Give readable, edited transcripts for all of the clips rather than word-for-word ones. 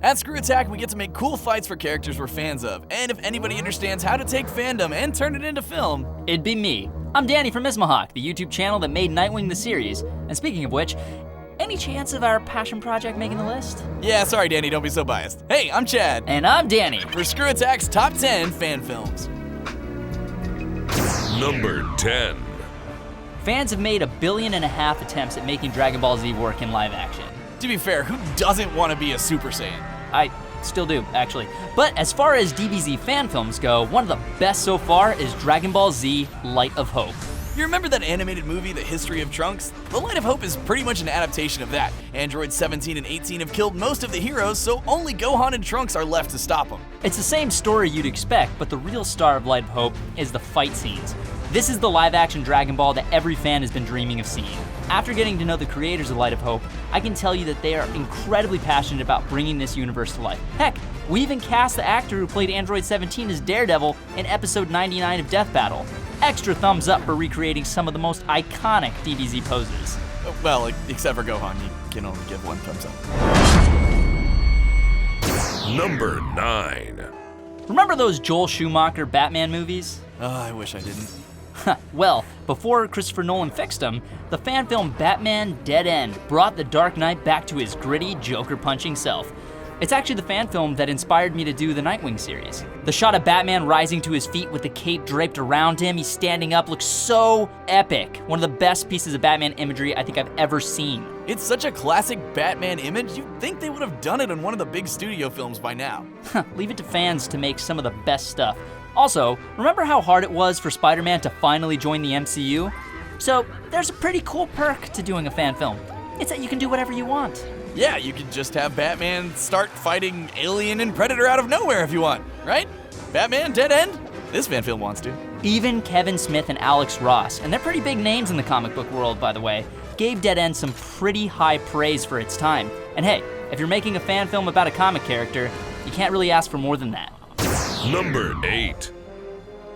At Screw Attack, we get to make cool fights for characters we're fans of, and if anybody understands how to take fandom and turn it into film, it'd be me. I'm Danny from Ismahawk, the YouTube channel that made Nightwing the series. And speaking of which, any chance of our passion project making the list? Yeah, sorry Danny, don't be so biased. Hey, I'm Chad. And I'm Danny. For Screw Attack's Top 10 Fan Films. Number 10. Fans have made 1.5 billion attempts at making Dragon Ball Z work in live action. To be fair, who doesn't want to be a Super Saiyan? I still do, actually. But as far as DBZ fan films go, one of the best so far is Dragon Ball Z Light of Hope. You remember that animated movie, The History of Trunks? The Light of Hope is pretty much an adaptation of that. Androids 17 and 18 have killed most of the heroes, so only Gohan and Trunks are left to stop them. It's the same story you'd expect, but the real star of Light of Hope is the fight scenes. This is the live-action Dragon Ball that every fan has been dreaming of seeing. After getting to know the creators of Light of Hope, I can tell you that they are incredibly passionate about bringing this universe to life. Heck, we even cast the actor who played Android 17 as Daredevil in episode 99 of Death Battle. Extra thumbs up for recreating some of the most iconic DBZ poses. Well, except for Gohan, you can only give one thumbs up. Number 9. Remember those Joel Schumacher Batman movies? I wish I didn't. Well, before Christopher Nolan fixed them, the fan film Batman Dead End brought the Dark Knight back to his gritty, Joker-punching self. It's actually the fan film that inspired me to do the Nightwing series. The shot of Batman rising to his feet with the cape draped around him, he's standing up, looks so epic. One of the best pieces of Batman imagery I think I've ever seen. It's such a classic Batman image, you'd think they would have done it in one of the big studio films by now. Leave it to fans to make some of the best stuff. Also, remember how hard it was for Spider-Man to finally join the MCU? So, there's a pretty cool perk to doing a fan film. It's that you can do whatever you want. Yeah, you could just have Batman start fighting Alien and Predator out of nowhere if you want, right? Batman, Dead End? This fan film wants to. Even Kevin Smith and Alex Ross, and they're pretty big names in the comic book world, by the way, gave Dead End some pretty high praise for its time. And hey, if you're making a fan film about a comic character, you can't really ask for more than that. Number 8.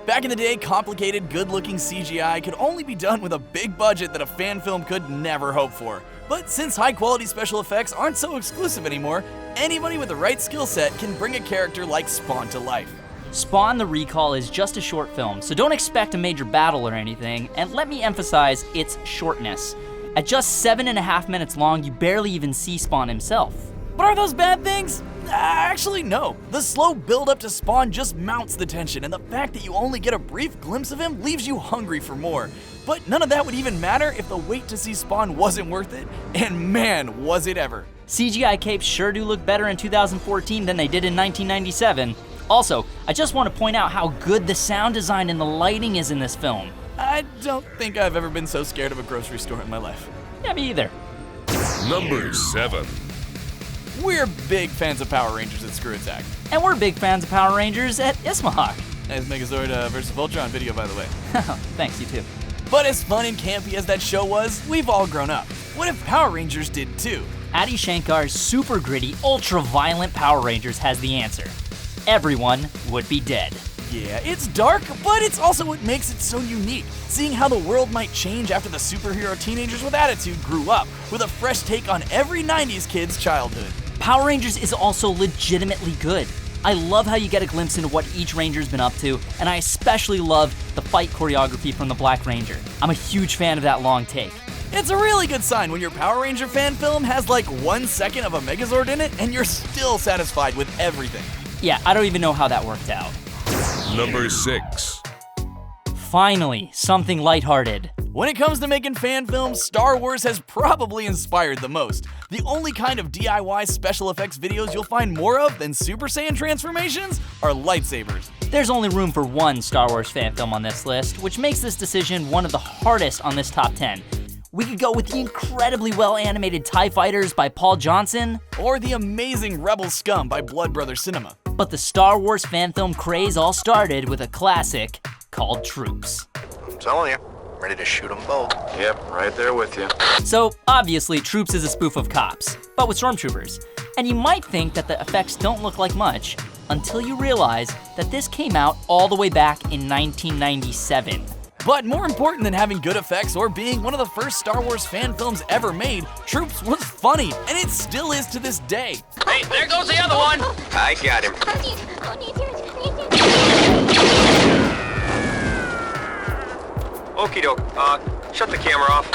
Back in the day, complicated, good-looking CGI could only be done with a big budget that a fan film could never hope for. But since high-quality special effects aren't so exclusive anymore, anybody with the right skill set can bring a character like Spawn to life. Spawn the Recall is just a short film, so don't expect a major battle or anything, and let me emphasize its shortness. At just 7.5 minutes long, you barely even see Spawn himself. But are those bad things? Actually, no. The slow build-up to Spawn just mounts the tension, and the fact that you only get a brief glimpse of him leaves you hungry for more. But none of that would even matter if the wait to see Spawn wasn't worth it, and man, was it ever. CGI capes sure do look better in 2014 than they did in 1997. Also, I just want to point out how good the sound design and the lighting is in this film. I don't think I've ever been so scared of a grocery store in my life. Yeah, me either. Number 7. We're big fans of Power Rangers at Screw Attack. And we're big fans of Power Rangers at Ismahawk. Nice Megazord vs. Voltron video, by the way. Thanks, you too. But as fun and campy as that show was, we've all grown up. What if Power Rangers did too? Adi Shankar's super gritty, ultra-violent Power Rangers has the answer. Everyone would be dead. Yeah, it's dark, but it's also what makes it so unique. Seeing how the world might change after the superhero teenagers with attitude grew up, with a fresh take on every 90s kid's childhood. Power Rangers is also legitimately good. I love how you get a glimpse into what each Ranger's been up to, and I especially love the fight choreography from the Black Ranger. I'm a huge fan of that long take. It's a really good sign when your Power Ranger fan film has like 1 second of a Megazord in it, and you're still satisfied with everything. Yeah, I don't even know how that worked out. Number 6. Finally, something lighthearted. When it comes to making fan films, Star Wars has probably inspired the most. The only kind of DIY special effects videos you'll find more of than Super Saiyan transformations are lightsabers. There's only room for one Star Wars fan film on this list, which makes this decision one of the hardest on this top 10. We could go with the incredibly well-animated TIE Fighters by Paul Johnson, or the amazing Rebel Scum by Blood Brother Cinema. But the Star Wars fan film craze all started with a classic called Troops. I'm telling you, I'm ready to shoot them both. Yep, right there with you. So obviously Troops is a spoof of Cops, but with stormtroopers. And you might think that the effects don't look like much until you realize that this came out all the way back in 1997. But more important than having good effects or being one of the first Star Wars fan films ever made, Troops was funny, and it still is to this day. Hey, there goes the other one! I got him. Okie doke. Shut the camera off.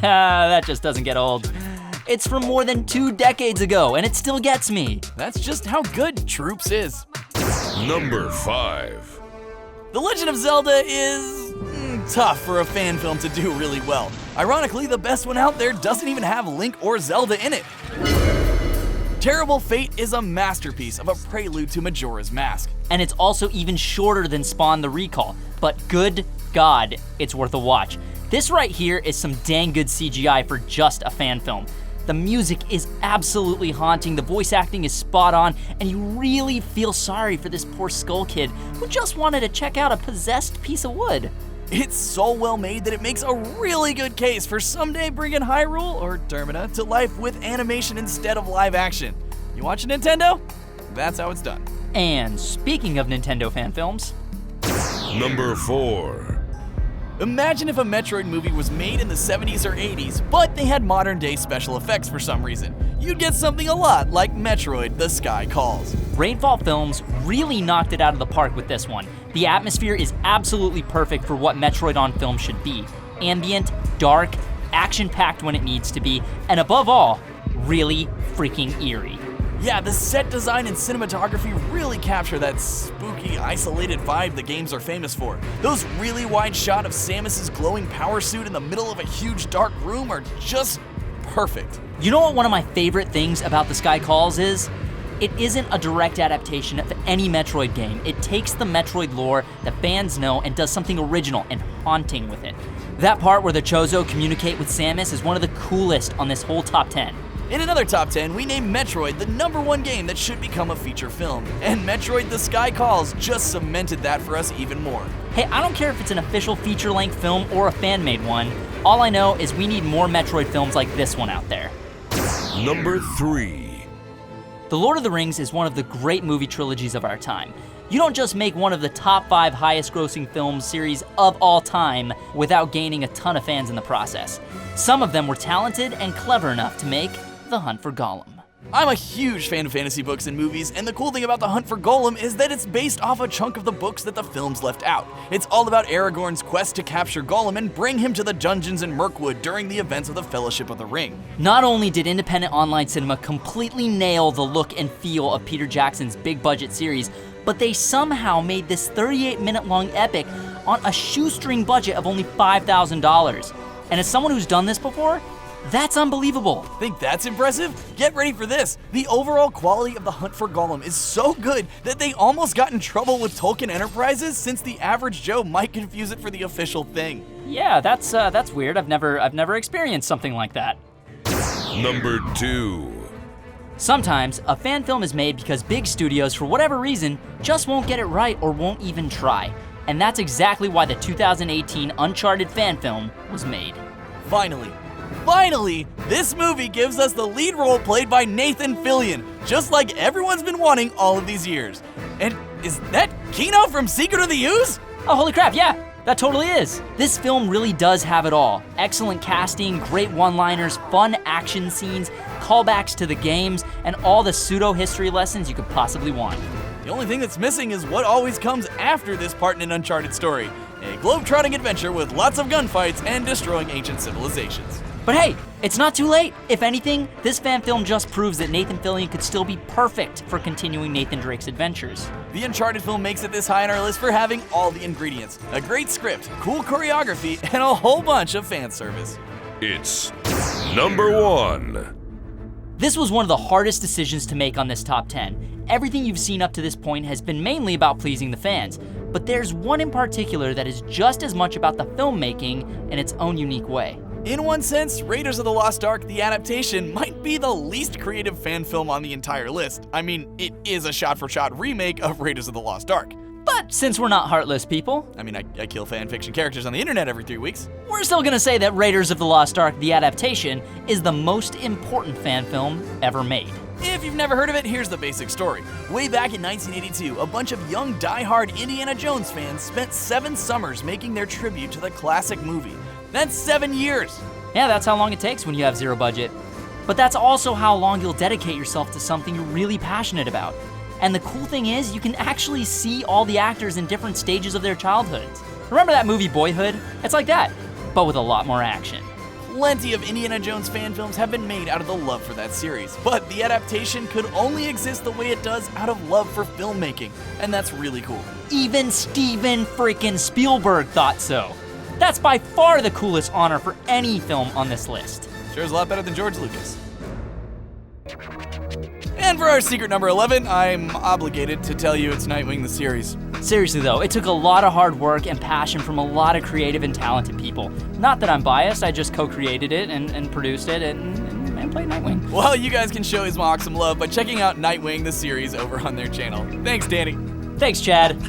That just doesn't get old. It's from more than 2 decades ago, and it still gets me. That's just how good Troops is. Number 5. The Legend of Zelda is tough for a fan film to do really well. Ironically, the best one out there doesn't even have Link or Zelda in it. Terrible Fate is a masterpiece of a prelude to Majora's Mask. And it's also even shorter than Spawn the Recall, but good God, it's worth a watch. This right here is some dang good CGI for just a fan film. The music is absolutely haunting, the voice acting is spot on, and you really feel sorry for this poor Skull Kid who just wanted to check out a possessed piece of wood. It's so well made that it makes a really good case for someday bringing Hyrule, or Termina, to life with animation instead of live action. You watch Nintendo? That's how it's done. And speaking of Nintendo fan films, Number 4. Imagine if a Metroid movie was made in the 70s or 80s, but they had modern day special effects for some reason. You'd get something a lot like Metroid, The Sky Calls. Rainfall Films really knocked it out of the park with this one. The atmosphere is absolutely perfect for what Metroid on film should be. Ambient, dark, action-packed when it needs to be, and above all, really freaking eerie. Yeah, the set design and cinematography really capture that spooky, isolated vibe the games are famous for. Those really wide shot of Samus's glowing power suit in the middle of a huge dark room are just perfect. You know what one of my favorite things about The Sky Calls is? It isn't a direct adaptation of any Metroid game. It takes the Metroid lore that fans know and does something original and haunting with it. That part where the Chozo communicate with Samus is one of the coolest on this whole top 10. In another top 10, we named Metroid the #1 game that should become a feature film. And Metroid The Sky Calls just cemented that for us even more. Hey, I don't care if it's an official feature-length film or a fan-made one. All I know is we need more Metroid films like this one out there. Number 3. The Lord of the Rings is one of the great movie trilogies of our time. You don't just make one of the top 5 highest-grossing film series of all time without gaining a ton of fans in the process. Some of them were talented and clever enough to make The Hunt for Gollum. I'm a huge fan of fantasy books and movies, and the cool thing about The Hunt for Gollum is that it's based off a chunk of the books that the films left out. It's all about Aragorn's quest to capture Gollum and bring him to the dungeons in Mirkwood during the events of the Fellowship of the Ring. Not only did independent online cinema completely nail the look and feel of Peter Jackson's big-budget series, but they somehow made this 38-minute-long epic on a shoestring budget of only $5,000. And as someone who's done this before, that's unbelievable. Think that's impressive? Get ready for this. The overall quality of The Hunt for Gollum is so good that they almost got in trouble with Tolkien Enterprises, since the average Joe might confuse it for the official thing. Yeah, that's weird. I've never experienced something like that. Number 2. Sometimes a fan film is made because big studios, for whatever reason, just won't get it right or won't even try. And that's exactly why the 2018 Uncharted Fan Film was made. Finally, this movie gives us the lead role played by Nathan Fillion, just like everyone's been wanting all of these years. And is that Kino from Secret of the Ooze? Oh, holy crap, yeah, that totally is. This film really does have it all. Excellent casting, great one-liners, fun action scenes, callbacks to the games, and all the pseudo-history lessons you could possibly want. The only thing that's missing is what always comes after this part in an Uncharted story. A globe-trotting adventure with lots of gunfights and destroying ancient civilizations. But hey, it's not too late. If anything, this fan film just proves that Nathan Fillion could still be perfect for continuing Nathan Drake's adventures. The Uncharted film makes it this high on our list for having all the ingredients. A great script, cool choreography, and a whole bunch of fan service. It's number 1. This was one of the hardest decisions to make on this top 10. Everything you've seen up to this point has been mainly about pleasing the fans, but there's one in particular that is just as much about the filmmaking in its own unique way. In one sense, Raiders of the Lost Ark, the adaptation, might be the least creative fan film on the entire list. I mean, it is a shot-for-shot remake of Raiders of the Lost Ark. But since we're not heartless people, I kill fan fiction characters on the internet every 3 weeks. we're still gonna say that Raiders of the Lost Ark, the adaptation, is the most important fan film ever made. If you've never heard of it, here's the basic story. Way back in 1982, a bunch of young die-hard Indiana Jones fans spent 7 summers making their tribute to the classic movie. That's 7 years. Yeah, that's how long it takes when you have zero budget. But that's also how long you'll dedicate yourself to something you're really passionate about. And the cool thing is, you can actually see all the actors in different stages of their childhoods. Remember that movie Boyhood? It's like that, but with a lot more action. Plenty of Indiana Jones fan films have been made out of the love for that series, but the adaptation could only exist the way it does out of love for filmmaking, and that's really cool. Even Steven freaking Spielberg thought so. That's by far the coolest honor for any film on this list. Sure is a lot better than George Lucas. And for our secret number 11, I'm obligated to tell you it's Nightwing the series. Seriously though, it took a lot of hard work and passion from a lot of creative and talented people. Not that I'm biased, I just co-created it and produced it and played Nightwing. Well, you guys can show Ismahawk some love by checking out Nightwing the series over on their channel. Thanks, Danny. Thanks, Chad.